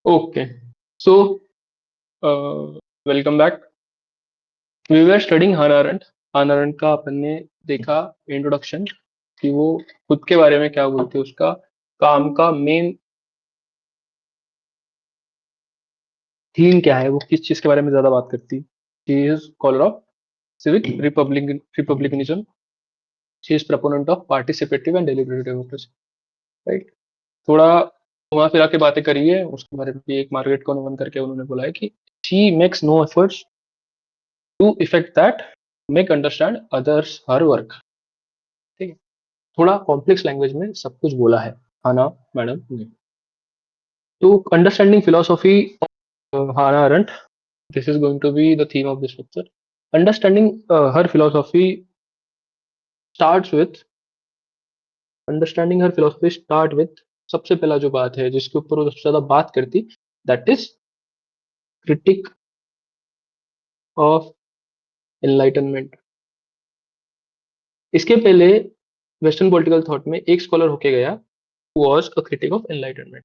Okay, so welcome back. We were studying Hannah Arendt. Hannah Arendt का अपन ने देखा introduction कि वो खुद के बारे में क्या बोलती है, उसका काम का मेन थीम क्या है, वो किस चीज के बारे में ज्यादा बात करती है. She is scholar of civic republicanism. She is proponent of participative and deliberative democracy. Right. थोड़ा घुमा फिरा के बातें करी है उसके बारे में भी. एक मार्केट को अनुमान करके उन्होंने बोला है कि she makes no efforts to effect that make understand others her work. ठीक है. थोड़ा कॉम्प्लेक्स लैंग्वेज में सब कुछ बोला है हाना मैडम ने. तो understanding philosophy Hannah Arendt, this is going to be the theme of this lecture. Understanding her philosophy starts with सबसे पहला जो बात है जिसके ऊपर वो सबसे ज्यादा बात करती, that is critic of enlightenment. इसके पहले वेस्टर्न पॉलिटिकल थॉट में एक स्कॉलर होके गया, was a critic of enlightenment.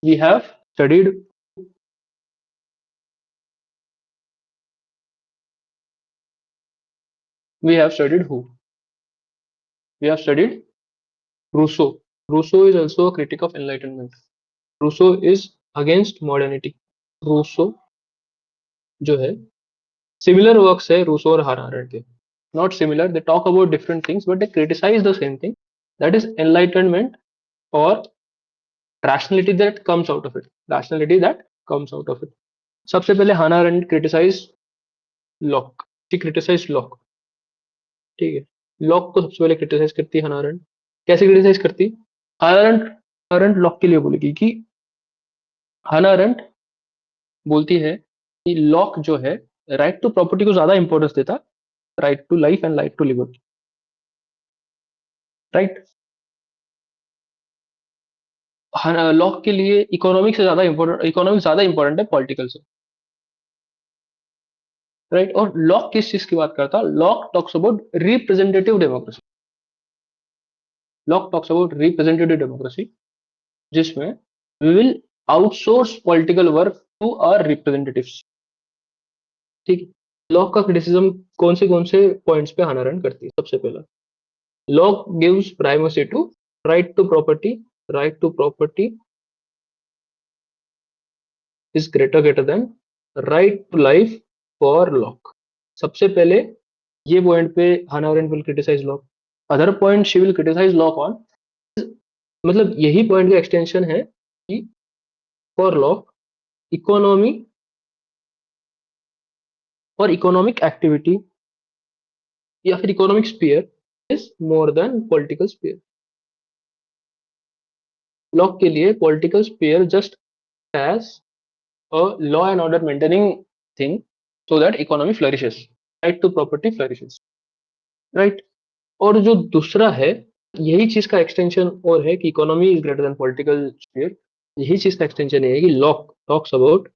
We have studied we have studied who? We have studied Rousseau. Rousseau is also a critic of enlightenment. Rousseau is against modernity. Rousseau जो है, similar works है Rousseau और Hannah Arendt के. Not similar, they talk about different things, but they criticize the same thing. That is enlightenment or rationality that comes out of it. Rationality that comes out of it. सबसे पहले Hannah Arendt criticize Locke. She criticized Locke. ठीक है. Lock को सबसे पहले criticise करती है Hannah Arendt. कैसे क्रिटिसाइज करती? Hannah Arendt लॉक के लिए बोलेगी कि Hannah Arendt बोलती है कि लॉक जो है राइट टू प्रॉपर्टी को ज्यादा इंपॉर्टेंस देता, right to life and right to liberty. Right. Locke के लिए इकोनॉमिक से ज्यादा इंपॉर्टेंट, इकोनॉमिक ज्यादा इंपॉर्टेंट है पॉलिटिकल से. राइट. और लॉक किस चीज की बात करता? Locke talks about representative democracy. Locke talks about representative democracy जिसमें we will outsource political work to our representatives. ठीक है. लॉक का क्रिटिसिज्म कौन से पॉइंट्स पे हाना अरेंट करती है? सबसे पहला, Locke gives primacy to right to property. Right to property is greater than right to life for Locke. सबसे पहले ये पॉइंट पे Hannah Arendt will criticise Locke. Other point she will criticise Locke on, मतलब यही point का extension है कि for Locke economy और इकोनॉमिक एक्टिविटी या फिर economic sphere is more than political sphere. Locke के लिए political sphere just as a law and order maintaining thing so that economy flourishes, right to property flourishes. Right. और जो दूसरा है, यही चीज का एक्सटेंशन और है कि economy is greater than political sphere. यही चीज का एक्सटेंशन है कि Locke talks about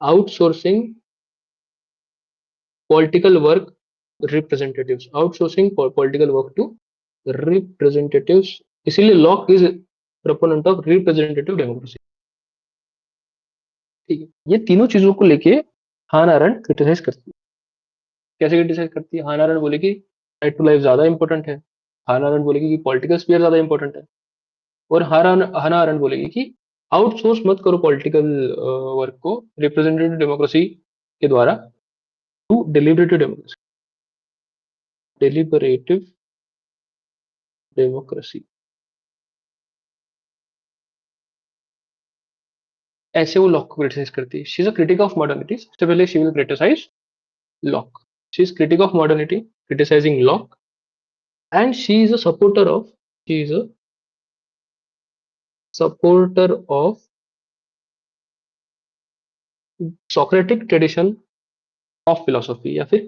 outsourcing political work representatives. Outsourcing political work to representatives. इसीलिए Locke is proponent of representative democracy. ठीक है. ये तीनों चीजों को लेके हाना अरेंट क्रिटिसाइज करती है. कैसे क्रिटिसाइज करती है? हाना अरेंट बोलेगी राइट टू लाइफ ज्यादा इंपॉर्टेंट है. हाना अरेंट बोलेगी कि पॉलिटिकल स्फीयर ज्यादा इंपॉर्टेंट है. और हाना अरेंट बोलेगी कि आउटसोर्स मत करो पॉलिटिकल वर्क को रिप्रेजेंटेटिव डेमोक्रेसी के द्वारा to deliberative democracy. Deliberative democracy. ऐसे वो लॉक को क्रिटिसाइज करती है. She is a critic of modernity. सबसे पहले she will criticise Locke. She is critic of modernity, criticising Locke. And she is a supporter of Socratic tradition of philosophy या फिर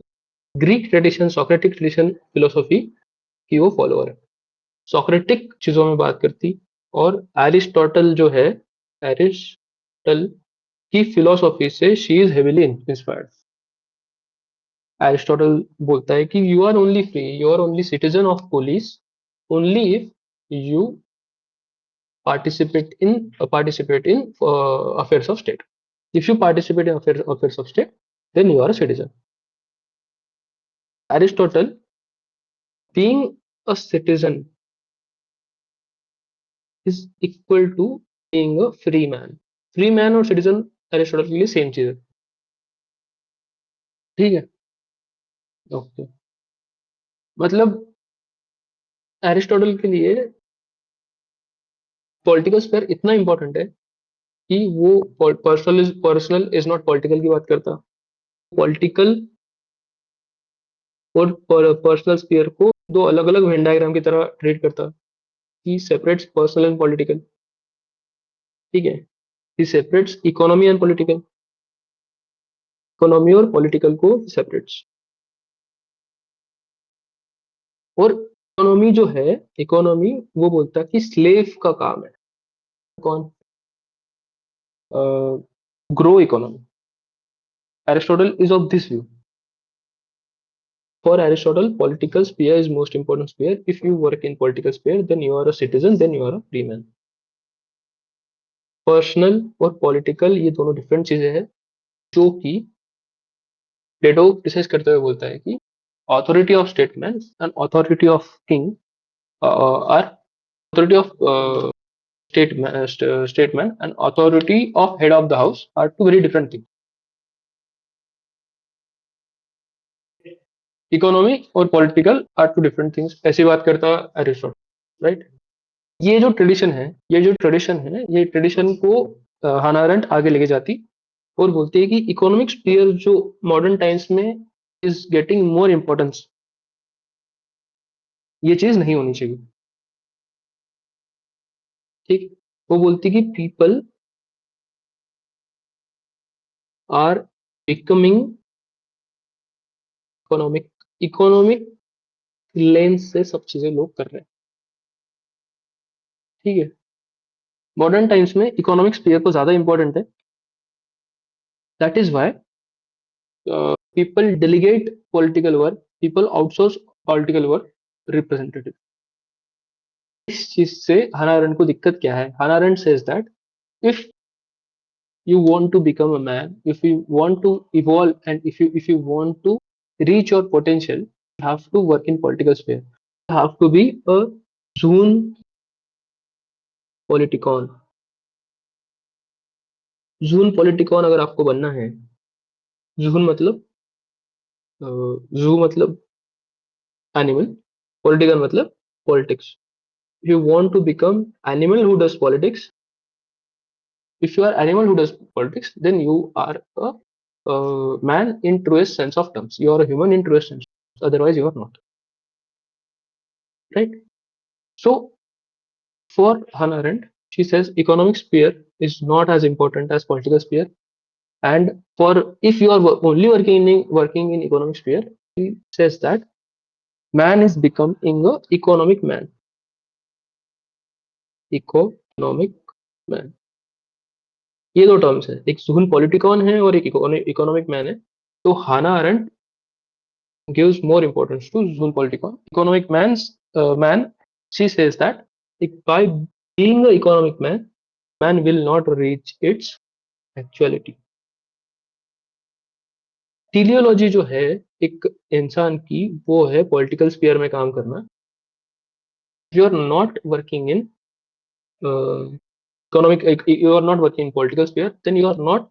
Greek tradition, Socratic tradition philosophy की वो follower है. Socratic चीजों में बात करती. और एरिस्टोटल जो है, एरिस्टल की फिलोसॉफी से she is heavily inspired. Aristotle बोलता है कि you are only free, you are only citizen of polis only if you participate in affairs of state. If you participate in affairs of state, then you are a citizen. Aristotle, being a citizen is equal to being a free man. Free man और citizen Aristotle के लिए same चीज है. ठीक है. Okay. मतलब Aristotle के लिए पॉलिटिकल स्फीयर इतना इंपॉर्टेंट है कि वो पर्सनल इज नॉट पॉलिटिकल की बात करता. पॉलिटिकल और पर्सनल स्फीयर को दो अलग अलग वेन डायग्राम की तरह ट्रीट करता. He separates personal and political. ठीक है. He separates economy and political. Economy और पॉलिटिकल को सेपरेट्स. और इकोनॉमी जो है, इकोनॉमी वो बोलता है कि स्लेव का काम है. कौन? Grow economy. Aristotle is of this view. For Aristotle, political sphere is most important sphere. If you work in political sphere, then you are a citizen, then you are a free man. Personal और political ये दोनों different चीजें हैं, जो कि प्लेटो criticise करते हुए बोलता है कि authority of statesman and authority of king are authority of statesman and authority of head of the house are two very different things. Economy और political are two different things. ऐसी बात करता एरिस्टोटल. राइट. ये tradition को हाना aren't आगे लेके जाती और बोलती है कि इकोनॉमिक स्फीयर जो मॉडर्न टाइम्स में इज गेटिंग मोर इम्पोर्टेंस, ये चीज नहीं होनी चाहिए. ठीक. वो बोलती कि people are becoming economic. Economic lens से सब चीजें लोग कर रहे हैं. ठीक है. मॉडर्न टाइम्स में इकोनॉमिक स्फीयर को ज्यादा इंपॉर्टेंट है. That is why people delegate political work, people outsource political work representative. इस चीज से हाना अरेंट को दिक्कत क्या है? Hannah aren't says that if you want to become a man, if you want to evolve, and if you want to reach your potential, you have to work in political sphere. You have to be a zoon politicon. जून पॉलिटिकॉन अगर आपको बनना है, जून मतलब जू मतलब animal, political मतलब politics. If you want to become animal who does politics, if you are animal who does politics, then you are a man in truest sense of terms. You are a human in truest sense. Otherwise, you are not. Right? So, for Hannah Arendt, she says economic sphere is not as important as political sphere. And for if you are only working in economic sphere, she says that man is becoming a economic man. Economic man. ये दो terms है, एक जून पॉलिटिकॉन है और एक economic man है. तो हाना aren't gives more importance to zone politicon. Economic man, she says that by being an economic man, man will not reach its actuality. टीलियोलॉजी जो है एक इंसान की, वो है पॉलिटिकल स्फीयर में काम करना. You are not working in economic, you are not working in political sphere, then you are not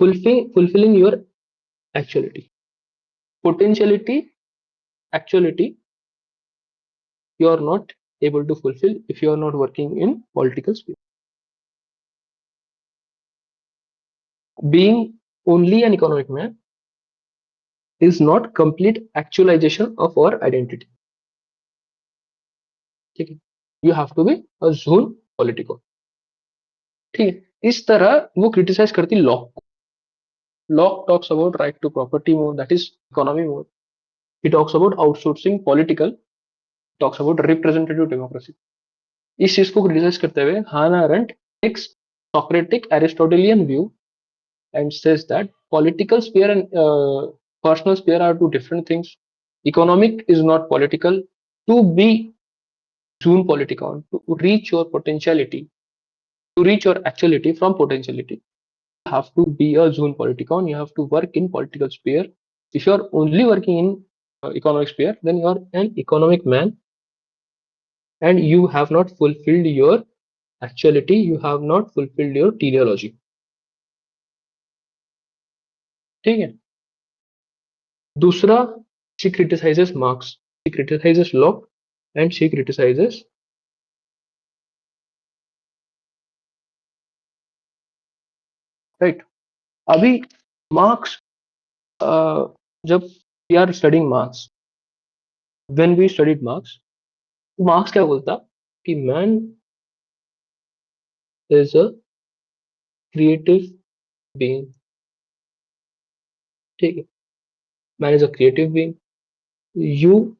fulfilling your actuality. Potentiality, actuality, you are not able to fulfill if you are not working in political sphere. Being only an economic man is not complete actualization of our identity. ठीक है. You have to be a zone political. ठीक है. इस तरह वो criticise करती Locke को. Locke talks about right to property more, that is economy more. He talks about outsourcing political, talks about representative democracy. इस चीज को क्रिटिसाइज करते हुए Hannah Arendt takes Socratic Aristotelian view and says that political sphere and personal sphere are two different things. Economic is not political. To be zone polyticon to reach your potentiality, to reach your actuality from potentiality. You have to be a zone polyticon. You have to work in political sphere. If you are only working in economic sphere, then you are an economic man, and you have not fulfilled your actuality. You have not fulfilled your teleology. ठीक है. दूसरा, she criticizes Marx, she criticizes Locke, and she criticizes right. अभी Marx, जब we are studying Marx, when we studied Marx, Marx क्या बोलता कि man is a creative being. ठीक है, man is a creative being. You,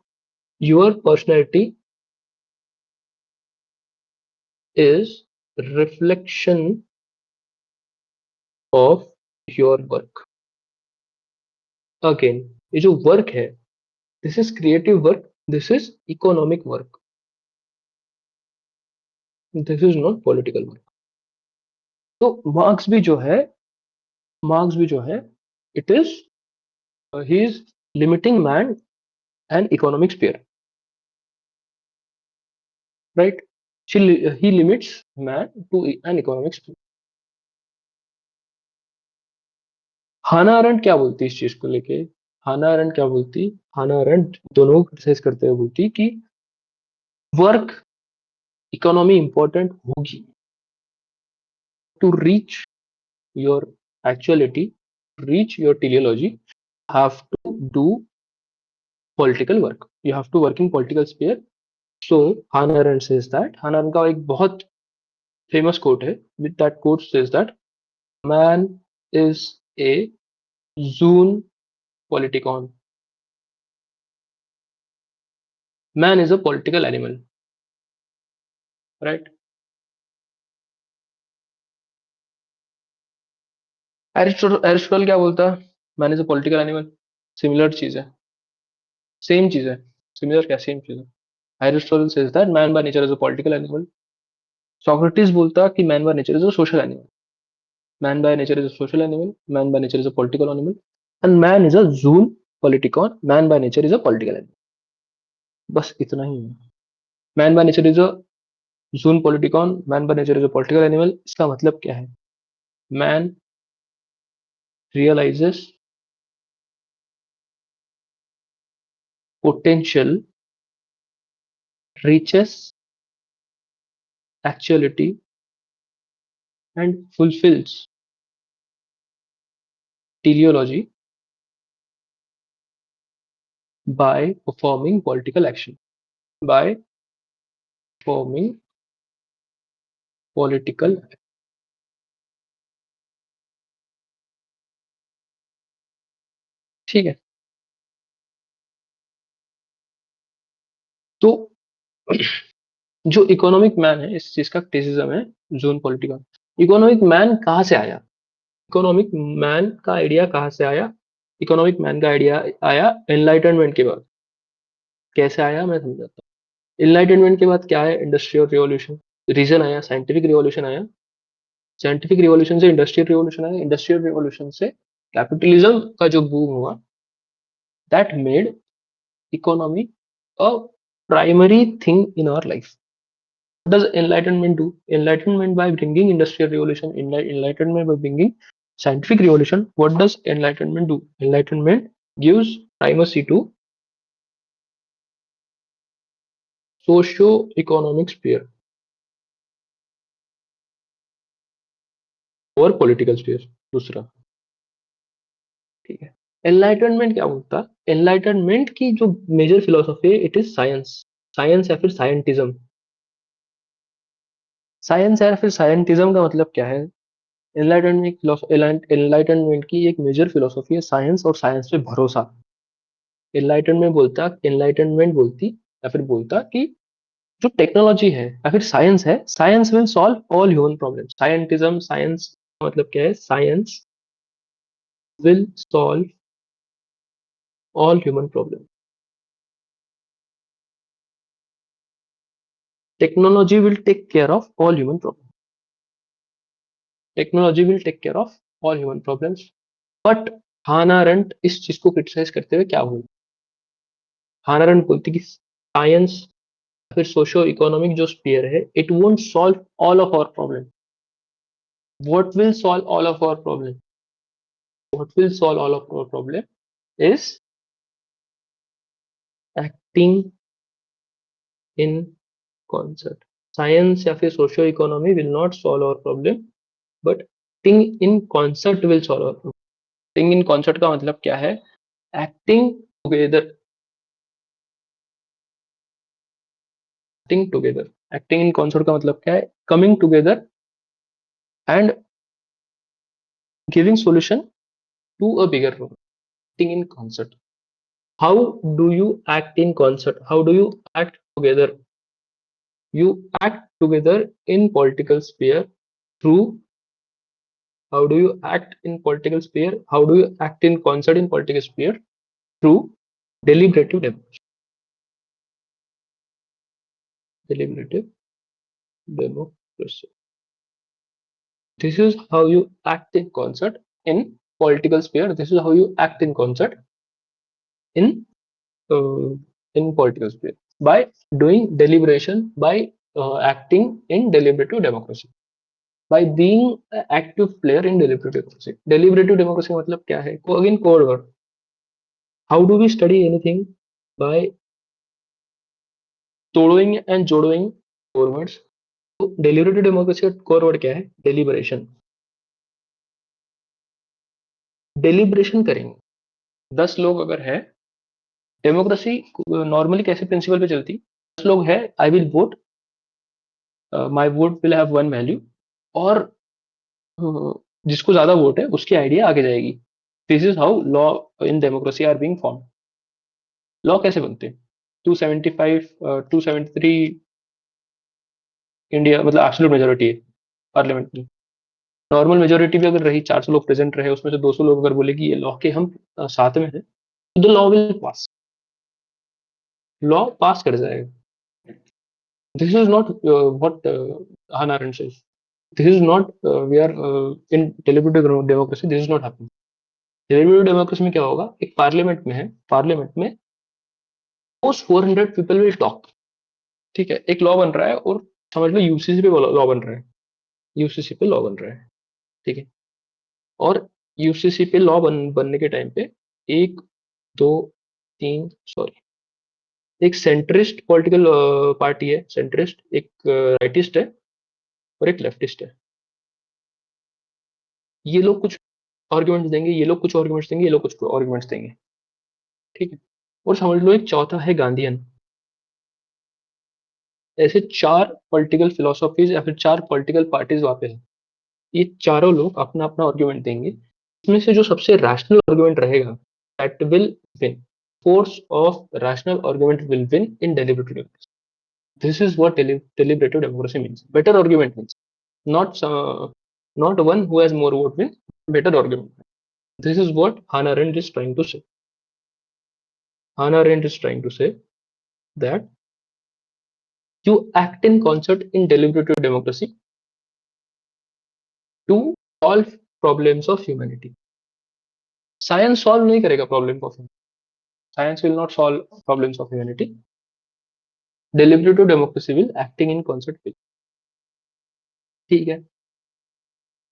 your personality is reflection of your work. Again, ये जो work है, this is creative work, this is economic work, this is not political work. तो Marx भी जो है, it is, he is limiting man and economic sphere, right. He limits man to an economic sphere. Hannah Arendt क्या बोलती है इस चीज को लेके? हाना अरेंट क्या बोलती? हाना अरेंट दोनों को क्रिटिसाइज करते हुए बोलती कि वर्क इकोनॉमी इंपॉर्टेंट होगी to reach your actuality, reach your teleology, have to do political work. You have to work in political sphere. So Hannah Arendt says that. Hannah Arendt का एक बहुत famous quote है. With that quote says that man is a zoon politicon. Man is a political animal, right? Aristotle क्या बोलता है? Man is a political animal. Similar चीज है, same चीज है. सिमिलर क्या, सेम चीज है. Aristotle says that man by nature is a political animal. Socrates बोलता कि man by nature is a social animal. Man by nature is a social animal, man by nature is a political animal, and man is a zoon politikon, man by nature is a political animal. बस इतना ही है. Man by nature is a zoon politikon, man by nature is a political animal. इसका मतलब क्या है? Man realises potential, reaches actuality, and fulfills teleology by performing political action. By performing political. ठीक है. तो जो इकोनॉमिक मैन है, इस चीज का क्रिटिसिज्म है जोन पॉलिटिकल. इकोनॉमिक मैन कहाँ से आया? इकोनॉमिक मैन का आइडिया कहाँ से आया? इकोनॉमिक मैन का आइडिया आया एनलाइटनमेंट के बाद. कैसे आया मैं समझाता हूँ. एनलाइटनमेंट के बाद क्या है? Industrial revolution. रीजन आया, साइंटिफिक रिवॉल्यूशन आया. साइंटिफिक रिवॉल्यूशन से इंडस्ट्रियल रिवॉल्यूशन आया. इंडस्ट्रियल रिवॉल्यूशन से कैपिटलिज्म का जो बूम हुआ, that made economy a primary thing in our life. What does enlightenment do? Enlightenment by bringing industrial revolution, enlightenment by bringing scientific revolution. What does enlightenment do? Enlightenment gives primacy to socio-economic sphere और political sphere. दूसरा, ठीक है. Enlightenment क्या बोलता? Enlightenment की जो major philosophy है, it is science. Science या फिर साइंटिज्म. साइंस या फिर साइंटिज्म का मतलब क्या है? एनलाइटनमेंट की एक मेजर फिलोसफी है साइंस, और साइंस पे भरोसा. एनलाइटनमेंट बोलती या फिर बोलता कि जो टेक्नोलॉजी है या फिर साइंस है, science will solve all human problem. Scientism, science मतलब क्या है? Science will solve all human problem. Technology will take care of all human problems. Technology will take care of all human problems. But Hannah Arendt इस चीज को criticize करते हुए क्या बोलती है? हाना अरेंट बोलती है कि साइंस फिर सोशो इकोनॉमिक जो स्पीयर है, it won't solve all of our problem. What will solve all of our problem? What will solve all of our problem is acting in concert. Science या फिर socio economy will not solve our problem, but acting in concert will solve our problem. Acting in concert का मतलब क्या है? Acting together. Acting together. Acting in concert का मतलब क्या है? Coming together and giving solution to a bigger problem. Acting in concert. How do you act in concert? How do you act together? You act together in political sphere through. How do you act in political sphere? How do you act in concert in political sphere? Through deliberative democracy. Deliberative democracy. This is how you act in concert in political sphere. This is how you act in concert in uh, in political sphere by doing deliberation, by acting in deliberative democracy, by being an active player in deliberative democracy. Deliberative democracy का मतलब क्या है? Again code word. How do we study anything? By तोड़ोइंग and जोड़ोइंग core words. तो deliberative democracy का core word क्या है? Deliberation. Deliberation करेंगे. 10 लोग अगर है, डेमोक्रेसी नॉर्मली कैसे प्रिंसिपल पे चलती? 10 लोग है, I will vote, my vote will have one value, और जिसको ज्यादा वोट है उसकी आइडिया आगे जाएगी. This is how law in democracy are being form. Law कैसे बनते हैं? 275 273 इंडिया मतलब एब्सोल्यूट मेजोरिटी है पार्लियामेंट में. नॉर्मल मेजोरिटी भी अगर रही, 400 लोग प्रेजेंट रहे, उसमें से 200 लोग अगर बोले कि ये लॉ के हम साथ में हैं, तो the law will pass. Law पास कर जाएगा. This is not what Hannah Arendt says. This is not we are in deliberative democracy. This is not happening. Deliberative democracy में क्या होगा? एक पार्लियामेंट में है, पार्लियामेंट में मोस्ट 400 पीपल विल टॉक. ठीक है, एक लॉ बन रहा है और समझ लो यूसीसी पे लॉ बन रहा है. यूसीसी पे लॉ बन रहा है. ठीक है. और यूसीसी पे लॉ बनने के टाइम पे एक, दो, तीन, सॉरी, एक सेंट्रिस्ट पॉलिटिकल पार्टी है, सेंट्रिस्ट, एक राइटिस्ट है और एक लेफ्टिस्ट है. ये लोग कुछ आर्ग्यूमेंट्स देंगे, ये लोग कुछ आर्ग्यूमेंट्स देंगे, ये लोग कुछ आर्ग्यूमेंट्स देंगे. ठीक है. और समझ लो एक चौथा है गांधीयन. ऐसे 4 पॉलिटिकल फिलोसॉफीज या फिर 4 पॉलिटिकल पार्टीज वहां पे है. ये चारों लोग अपना अपना आर्ग्यूमेंट देंगे. इसमें से जो सबसे रैशनल आर्ग्यूमेंट रहेगा, that will win. Force of rational argument will win in deliberative democracy. This is what deliberative democracy means. Better argument means not not one who has more vote win. Better argument. This is what Hannah Arendt is trying to say. Hannah Arendt is trying to say that you act in concert in deliberative democracy to solve problems of humanity. Science solve नहीं करेगा problem of humanity. Science will not solve problems of humanity. Deliberative democracy will acting in concert with. ठीक है.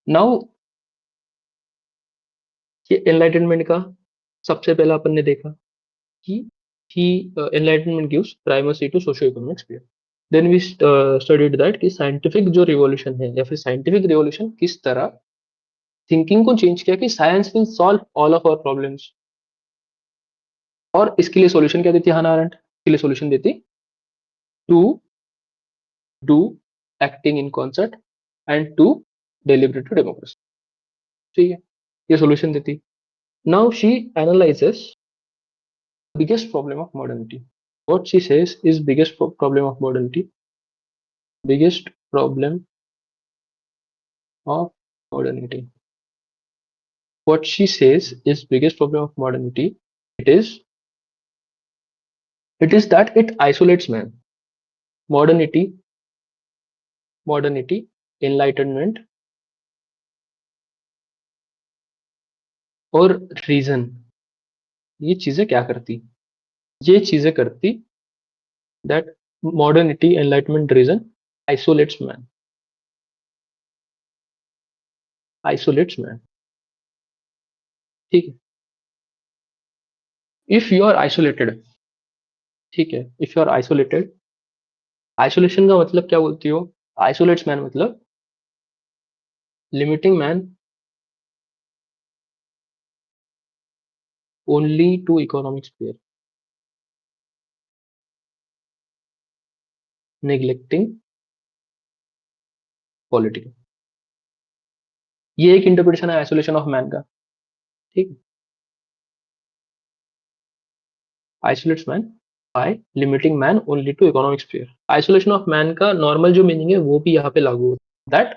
Now ये enlightenment का सबसे पहला अपन ने देखा कि enlightenment gives primacy to socio-economic sphere. Then we studied that कि scientific जो revolution है या फिर scientific revolution किस तरह थिंकिंग को चेंज किया कि science will solve all of our problems. और इसके लिए सॉल्यूशन क्या देती है हाना अरेंट? इसके लिए सॉल्यूशन देती to do acting in concert and to deliberative democracy. ठीक है, ये सॉल्यूशन देती. Now she analyses biggest problem of modernity. What she says is biggest problem of modernity. Biggest problem of modernity. What she says is biggest problem of modernity. It is that it isolates man. Modernity modernity, enlightenment और reason, ये चीजें क्या करती? ये चीजें करती that modernity, enlightenment, reason isolates man, isolates man. ठीक है, इफ यू आर आइसोलेटेड, ठीक है, if you are isolated, isolation का मतलब क्या बोलती हो? आइसोलेट्स मैन मतलब limiting man only to economic sphere, neglecting political. ये एक इंटरप्रिटेशन है आइसोलेशन ऑफ मैन का। ठीक है, isolates man by limiting man only to economic sphere. Isolation of man का नॉर्मल जो मीनिंग है वो भी यहाँ पे लागू होता है, दैट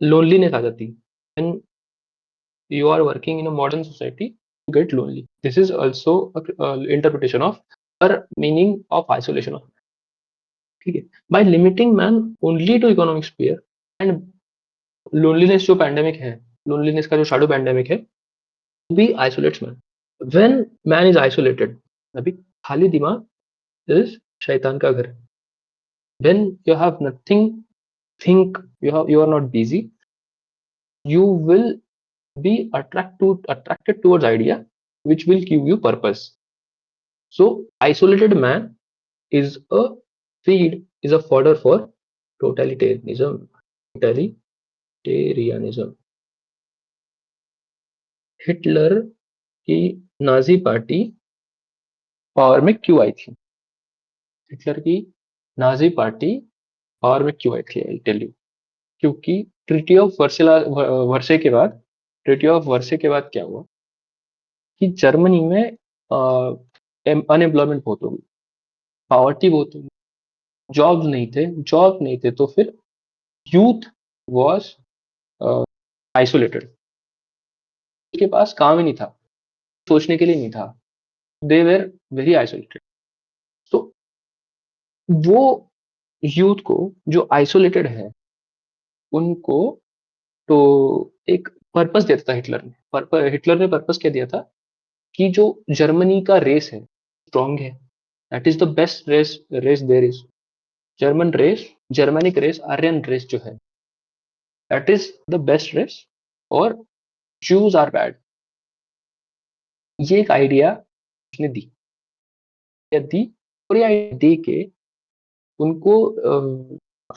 लोनलीनेस आ जाती है। When you are working in a modern society, you get lonely. This is also a interpretation of or meaning of isolation of, ठीक है, by limiting man only to economic sphere and loneliness जो pandemic है, loneliness का जो shadow pandemic है, भी isolates man. When man is isolated, अभी खाली दिमाग is शैतान का घर। When you have nothing, think you are not busy, you will be attracted towards idea which will give you purpose. So isolated man is a feed, is a fodder for totalitarianism. Totalitarianism. Hitler की Nazi party power में क्यों आई थी? Hitler की Nazi party power में क्यों आई थी? I tell you. क्योंकि ट्रीटी ऑफ वर्से के बाद, ट्रीटी ऑफ वर्से के बाद क्या हुआ कि जर्मनी में अनएम्प्लॉयमेंट बहुत हो गई, पॉवर्टी बहुत हो गई, जॉब नहीं थे तो फिर यूथ वॉज आइसोलेटेड, उसके पास काम ही नहीं था, सोचने के लिए नहीं था, दे वेर वेरी आइसोलेटेड। तो वो यूथ को जो आइसोलेटेड है उनको तो एक पर्पस देता था हिटलर ने। हिटलर ने पर्पस क्या दिया था कि जो जर्मनी का रेस है स्ट्रॉन्ग है, that is the best race there is. German race, Germanic race, Aryan race जो है, that is the best race और ज्यूज आर बैड। ये एक आइडिया उसने दी और ये आइडिया दे के उनको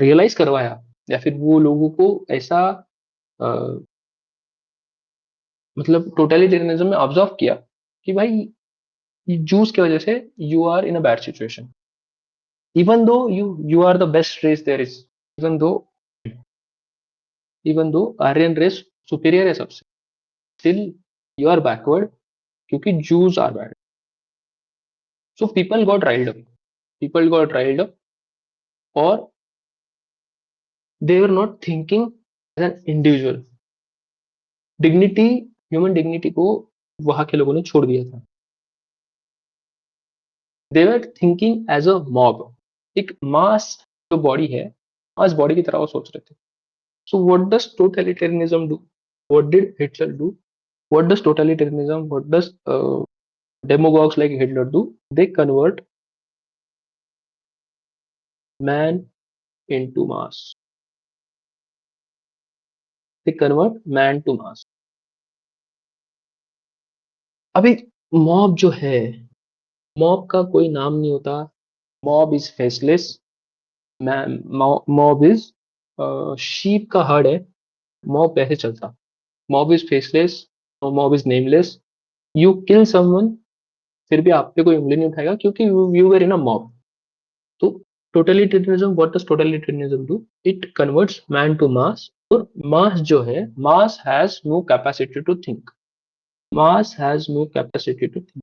रियलाइज करवाया या फिर वो लोगों को ऐसा अ, मतलब टोटलिटेरियनिज्म में ऑब्जर्व किया कि भाई जूस की वजह से you are in a bad situation, even though you are the best race there is, even though even though Aryan race superior है सबसे, स्टिल यू आर बैकवर्ड क्योंकि Jews are bad. So people got riled up और they were not thinking as an individual. Dignity, human dignity को वहां के लोगों ने छोड़ दिया था। They were thinking as a mob, एक मास जो बॉडी है, मास बॉडी की तरह वो सोच रहे थे। So what does totalitarianism do? What did Hitler do? What does totalitarianism, what does demagogues like Hitler do? They convert man into mass. They convert man to mass. अभी mob जो है, mob का कोई नाम नहीं होता। Mob is faceless, mob is sheep का herd है। मॉब कैसे चलता? Mob is faceless, mob is nameless. You kill someone, फिर भी आप पे कोई उंगली नहीं उठाएगा क्योंकि you were in a mob. तो totalitarianism, what does totalitarianism do? It converts man to mass. और मास जो है, mass has no capacity to think, mass has no capacity to think.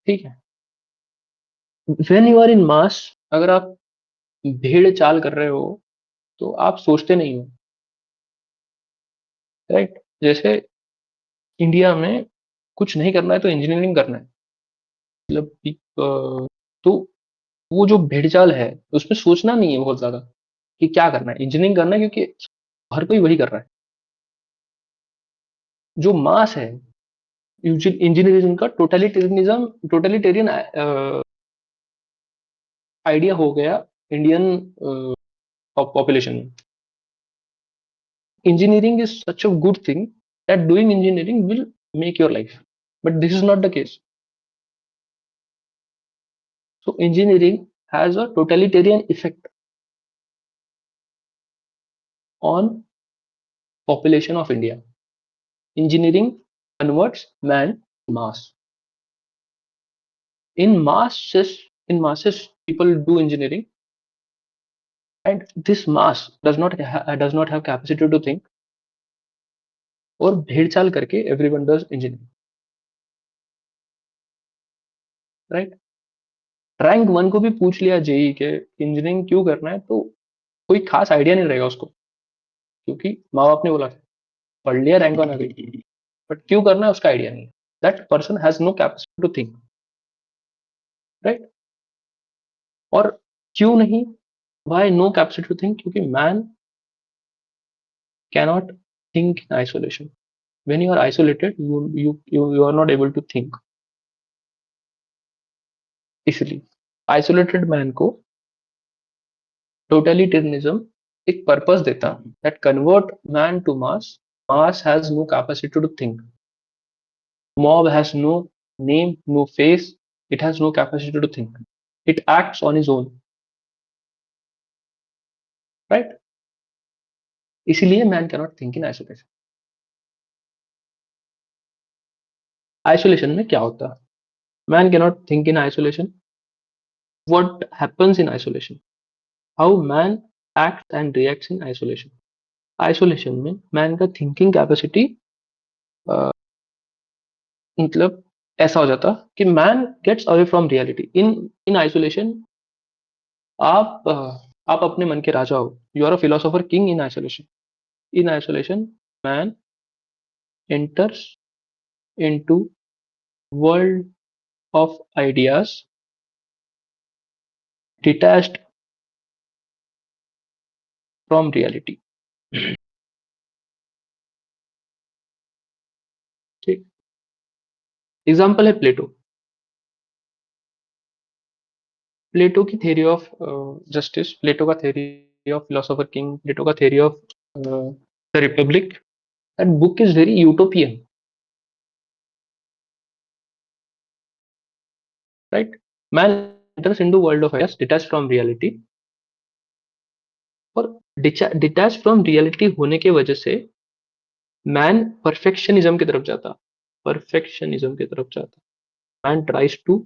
ठीक है, when you are in mass, अगर आप भीड़ चाल कर रहे हो तो आप सोचते नहीं हो, राइट? जैसे इंडिया में कुछ नहीं करना है तो इंजीनियरिंग करना है, मतलब तो वो जो भेड़चाल है उसमें सोचना नहीं है बहुत ज्यादा कि क्या करना है, इंजीनियरिंग करना है, क्योंकि हर कोई वही कर रहा है। जो मास है, इंजीनियरिज्म का टोटलिटेरियन आइडिया हो गया इंडियन पॉपुलेशन में। Engineering is such a good thing that doing engineering will make your life. But this is not the case. So engineering has a totalitarian effect on population of India. Engineering converts man to mass. In masses, people do engineering, and this mass does not have capacity to think, और भेड़चाल करके everyone does engineering, right? Rank one को भी पूछ लिया JEE के engineering क्यों करना है, तो कोई खास आइडिया नहीं रहेगा उसको, क्योंकि माँ बाप ने बोला था, पढ़ लिया रैंक वन आ गई, बट क्यों करना है उसका आइडिया नहीं है। That person has no capacity to think, right? और क्यों नहीं, why no capacity to think? क्योंकि man cannot think in isolation. When you are isolated you are not able to think. इसलिए आइसोलेटेड मैन को totalitarianism एक purpose देता, that convert man to mass. Mass has no capacity to think, mob has no name, no face, it has no capacity to think, it acts on its own, right? इसीलिए man cannot think in isolation. Isolation में क्या होता है? Man cannot think in isolation. What happens in isolation? How man acts and reacts in isolation. Isolation में man का thinking capacity मतलब ऐसा हो जाता कि man gets away from reality. In in isolation आप अपने मन के राजा हो, you are a philosopher king in isolation. In isolation man enters into world of ideas detached from reality। ठीक, एग्जाम्पल है प्लेटो। प्लेटो की थ्योरी ऑफ जस्टिस, प्लेटो का थ्योरी ऑफ फिलोसोफर किंग, प्लेटो का theory of the Republic, that book is very utopian, right? Man enters into world of ideas detached from reality, और detach from reality होने की वजह से मैन परफेक्शनिज्म की तरफ जाता, परफेक्शनिज्म की तरफ जाता। Man tries to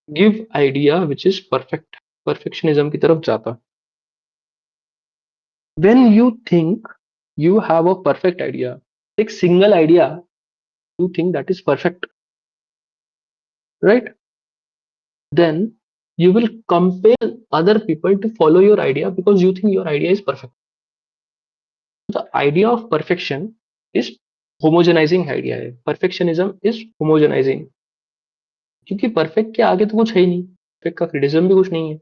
give idea which is perfect, perfectionism की तरफ जाता। When you think you have a perfect idea, एक single idea, you think that is perfect, right? Then you will compel other people to follow your idea because you think your idea is perfect. The idea of perfection is homogenizing idea है, perfectionism is homogenizing, क्योंकि perfect के आगे तो कुछ है ही नहीं, perfect का criticism भी कुछ नहीं है।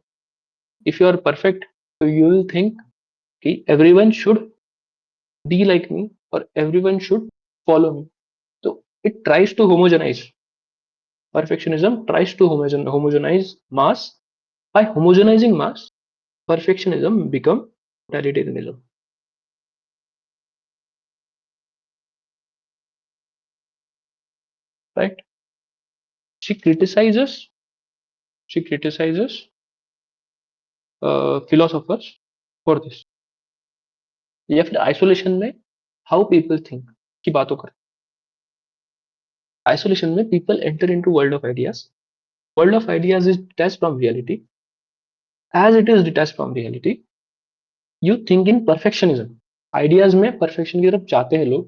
इफ यू आर परफेक्ट तो यू विल थिंक कि everyone should be like me और एवरीवन शुड फॉलो मी, तो it tries to homogenise, perfectionism tries to homogenize mass. By homogenizing mass, perfectionism become totalitarianism, right? She criticizes philosophers for this, या फिर isolation में how people think की बातों कर। Isolation में people enter into world of ideas, world of ideas is detached from reality, as it is detached from reality you think in perfectionism. Ideas में perfection की तरफ जाते हैं लोग,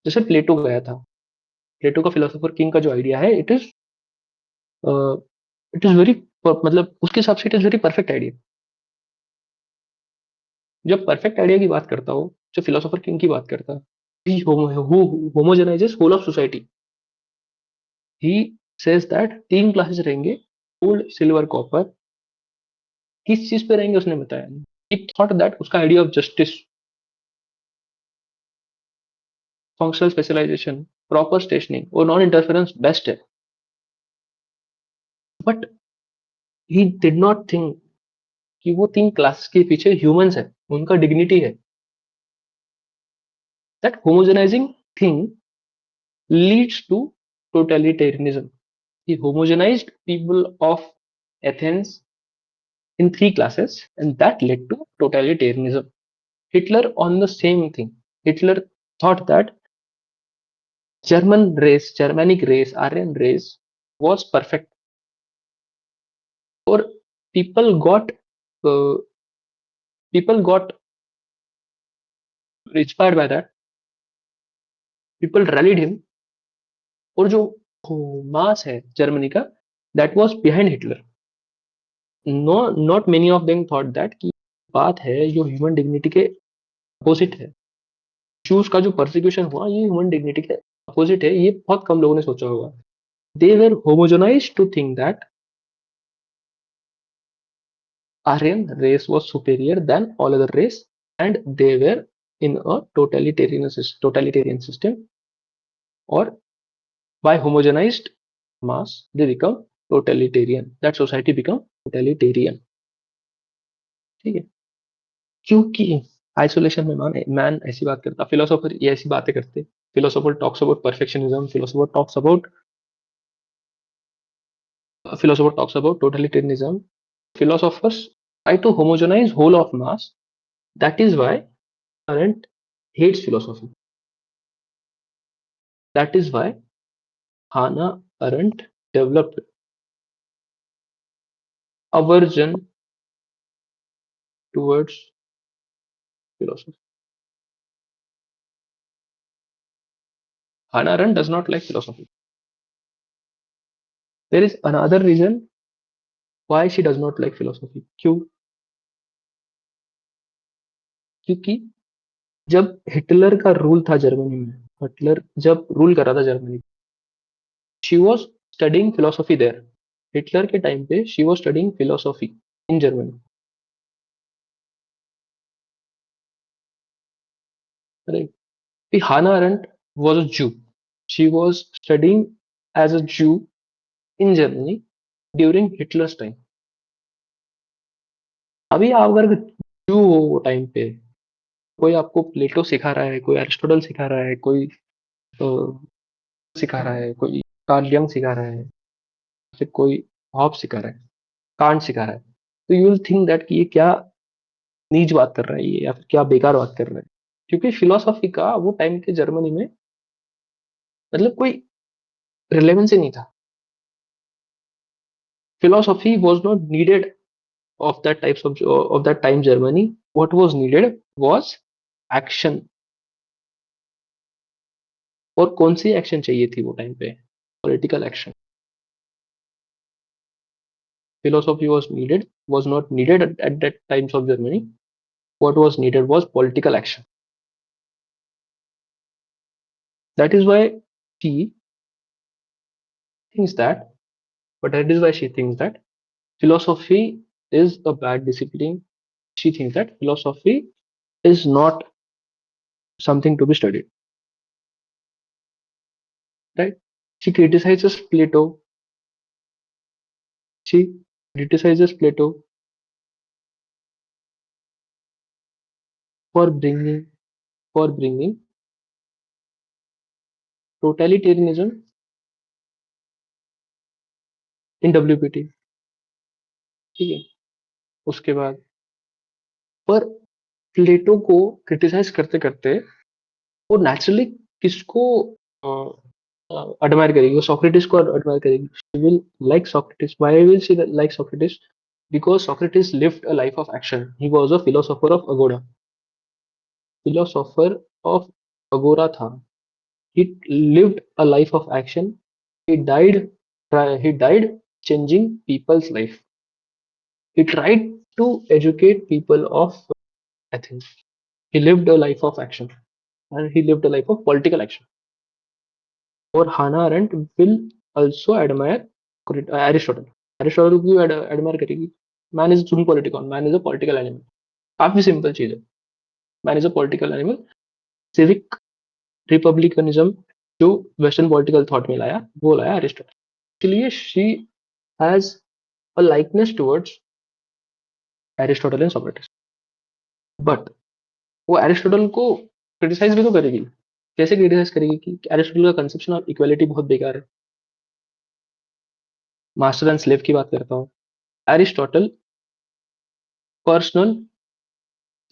जैसे प्लेटो गया था। प्लेटो का फिलोसोफर किंग का जो आइडिया है, इट इज वेरी, मतलब उसके हिसाब से it is very perfect idea. जब परफेक्ट आइडिया की बात करता हो, जो फिलोसोफर किंग की बात करता है, he homogenizes whole of society. He says that 3 classes रहेंगे, गोल्ड सिल्वर कॉपर। किस चीज पे रहेंगे उसने बताया नहीं। He thought that उसका idea of justice, functional specialisation, proper stationing और नॉन इंटरफेरेंस बेस्ट है। But he did not think कि वो 3 क्लासेस के पीछे ह्यूमंस है, उनका डिग्निटी है। That homogenising thing leads to totalitarianism. He homogenized people of Athens in 3 classes, and that led to totalitarianism. Hitler on the same thing. Hitler thought that German race, Germanic race, Aryan race was perfect, or people got uh, people got inspired by that. People rallied him, और जो मास है Germany का, that was behind Hitler. No, not many of them thought that कि बात है जो human dignity के opposite है। जूस का जो परसिक्यूशन हुआ ये ह्यूमन डिग्निटी के अपोजिट है, ये बहुत कम लोगों ने सोचा होगा। They were homogenized to think that Aryan race was superior than all other race, and they were in a totalitarian system, or by homogenized mass they become totalitarian, that society become totalitarian। ठीक है, क्योंकि isolation में man ऐसी बात करता, philosopher ये ऐसी बातें करते। Philosopher talks about perfectionism, philosopher talks about totalitarianism. Philosophers try to homogenize whole of mass. That is why Arendt hates philosophy. That is why Hannah Arendt developed aversion towards philosophy. Hannah Arendt does not like philosophy. There is another reason why she does not like philosophy. क्यों? क्योंकि जब Hitler का rule था Germany में, Hitler जब rule कर रहा था Germany, she was studying philosophy there. Hitler के टाइम पे she was studying philosophy in Germany. Right. Hannah Arendt was a Jew. She was studying as a Jew in Germany during Hitler's time. अभी आप अगर जू हो वो time पे, कोई आपको प्लेटो सिखा रहा है, कोई एरिस्टोटल सिखा रहा है, कोई सिखा रहा है, कोई कार्ल यंग सिखा रहा है, फिर कोई हॉब सिखा रहा है, कांट सिखा रहा है, तो यू विल थिंक दैट कि ये क्या नीच बात कर रहा है ये, या फिर क्या बेकार बात कर रहा है। क्योंकि फिलोसॉफी का वो टाइम के जर्मनी में मतलब कोई रिलेवेंस ही नहीं था। Philosophy was not needed of that types of that time Germany. What was needed was action। और कौन सी एक्शन चाहिए थी वो टाइम पे? Political action. Philosophy was not needed at that times of Germany. What was needed was political action। That is why she thinks that, but that is why she thinks that philosophy is a bad discipline। She thinks that philosophy is not something to be studied, right? She criticizes Plato. She criticizes Plato for bringing totalitarianism in WPT। ठीक है, उसके बाद पर प्लेटो को criticize करते करते वो naturally किसको एडमायर करेगी? वो सोक्रेटिस को एडमायर करेगी। She will like Socrates. Why will she like Socrates? Because Socrates lived a life of action. He was a philosopher of अगोरा। फिलोसोफर ऑफ अगोरा था। he lived a life of action। he died he died changing people's life। he tried to educate people of Athens। he lived a life of action, and he lived a life of political action। और हाना aren't will also admire Aristotle. Aristotle को क्यों admire करेगी? Man is zoom politicon. Man is a political animal. काफी simple चीज है. Man is a political animal. Civic republicanism जो western political thought में लाया वो लाया एरिस्टोटल. इसलिए she has a likeness towards Aristotle and Socrates. But वो एरिस्टोटल को क्रिटिसाइज भी तो करेगी. कैसे क्रिटिसाइज करेगी कि एरिस्टोटल का कंसेप्शन ऑफ इक्वालिटी बहुत बेकार है. मास्टर एंड स्लेव की बात करता हूँ. एरिस्टोटल पर्सनल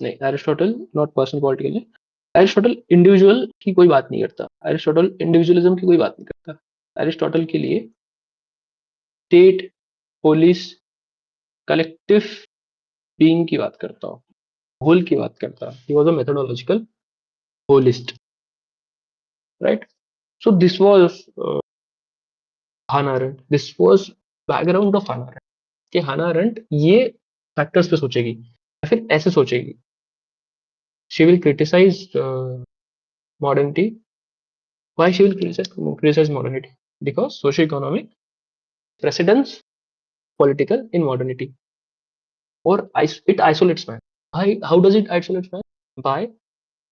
नहीं, Aristotle not personal political. Aristotle individual की कोई बात नहीं करता. एरिस्टोटल इंडिविजुअलिज्म की कोई बात नहीं करता. एरिस्टोटल के लिए स्टेट, पुलिस, कलेक्टिव बीइंग की बात करता हूँ, होल की बात करता. He was a methodological holist, right. So this was Hannah Arendt. This was background of Hannah Arendt. कि Hannah Arendt ये फैक्टर्स पे सोचेगी या फिर ऐसे सोचेगी. She will criticize modernity. Why she will criticize modernity? Because socio-economic precedence political in modernity, or it isolates man. How does it isolate man? By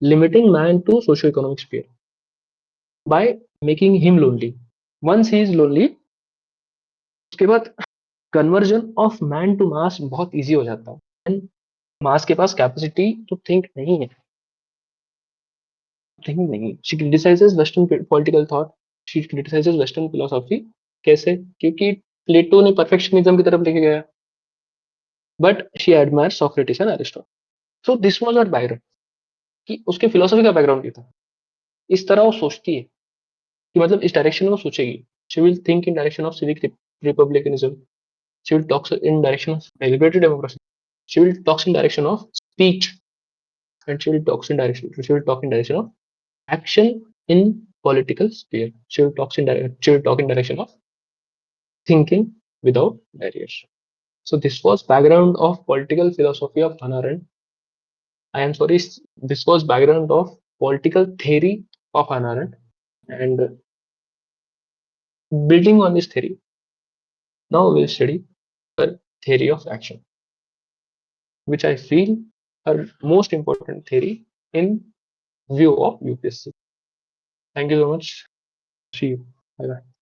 limiting man to socio-economic sphere, by making him lonely. Once he is lonely, उसके बाद conversion of man to mass बहुत easy हो जाता है. And mass के पास capacity to think नहीं है. Think नहीं. She criticises western political thought. She criticises western philosophy. कैसे? क्योंकि प्लेटो ने परफेक्शनिज्म की तरफ लेके गया. But she admire Socrates and Aristotle. So this was not background कि उसके फिलोसॉफी का बैकग्राउंड क्या था. इस तरह वो सोचती है कि मतलब इस डायरेक्शन में वो सोचेगी. She will think in direction of civic republicanism. She will talk in direction of deliberative democracy. She will talks in direction of speech. And she will talk in direction of action in political sphere. She will talk in direction of thinking without barriers. So this was background of political philosophy of Hannah Arendt. I am sorry, this was background of political theory of Hannah Arendt. And building on this theory, now we'll study her theory of action, which I feel her most important theory in view of UPSC. Thank you so much. See you. Bye bye.